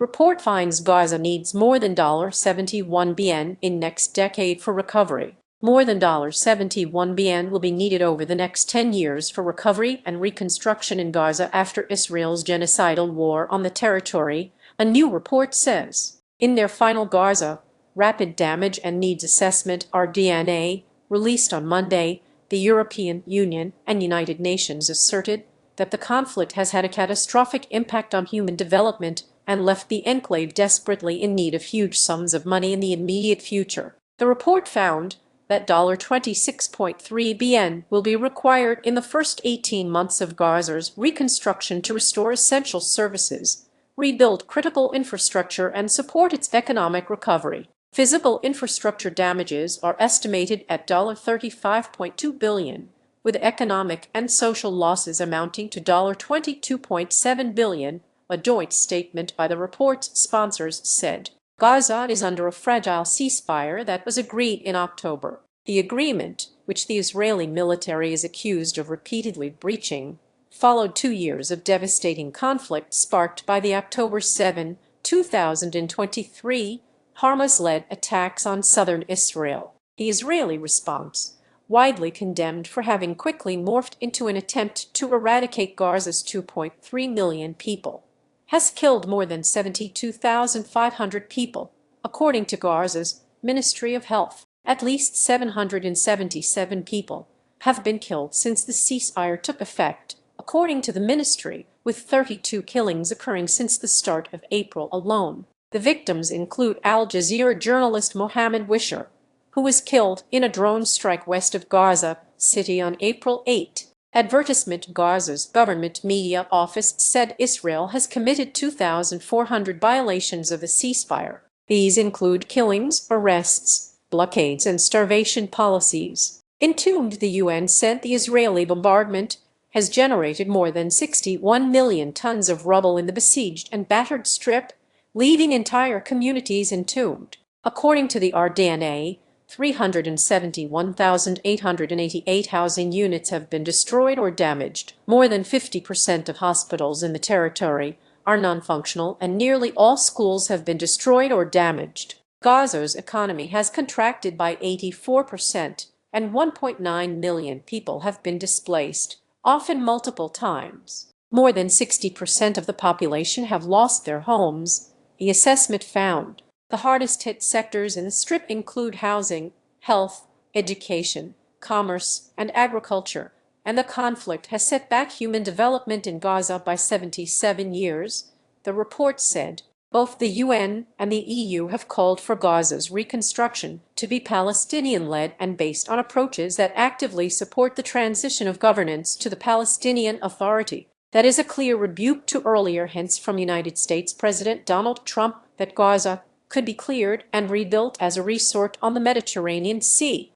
Report finds Gaza needs more than $71 billion in next decade for recovery. More than $71 billion will be needed over the next 10 years for recovery and reconstruction in Gaza after Israel's genocidal war on the territory, a new report says. In their final Gaza Rapid Damage and Needs Assessment (RDNA) released on Monday, the European Union and United Nations asserted that the conflict has had a catastrophic impact on human development and left the enclave desperately in need of huge sums of money in the immediate future. The report found that $26.3 billion will be required in the first 18 months of Gaza's reconstruction to restore essential services, rebuild critical infrastructure, and support its economic recovery. Physical infrastructure damages are estimated at $35.2 billion, with economic and social losses amounting to $22.7 billion, a joint statement by the report's sponsors said. Gaza is under a fragile ceasefire that was agreed in October. The agreement, which the Israeli military is accused of repeatedly breaching, followed 2 years of devastating conflict sparked by the October 7, 2023, Hamas-led attacks on southern Israel. The Israeli response, widely condemned for having quickly morphed into an attempt to eradicate Gaza's 2.3 million people, has killed more than 72,500 people, according to Gaza's Ministry of Health. At least 777 people have been killed since the ceasefire took effect, according to the ministry, with 32 killings occurring since the start of April alone. The victims include Al Jazeera journalist Mohammed Wisher, who was killed in a drone strike west of Gaza City on April 8. Advertisement Gaza's government media office said Israel has committed 2,400 violations of the ceasefire. These include killings, arrests, blockades, and starvation policies. Entombed, the UN said the Israeli bombardment has generated more than 61 million tons of rubble in the besieged and battered Strip, leaving entire communities entombed. According to the RDNA, 371,888 housing units have been destroyed or damaged. More than 50% of hospitals in the territory are non-functional, and nearly all schools have been destroyed or damaged. Gaza's economy has contracted by 84%, and 1.9 million people have been displaced, often multiple times. More than 60% of the population have lost their homes, the assessment found. The hardest-hit sectors in the Strip include housing, health, education, commerce, and agriculture, and the conflict has set back human development in Gaza by 77 years, the report said. Both the UN and the EU have called for Gaza's reconstruction to be Palestinian-led and based on approaches that actively support the transition of governance to the Palestinian Authority. That is a clear rebuke to earlier hints from United States President Donald Trump that Gaza could be cleared and rebuilt as a resort on the Mediterranean Sea.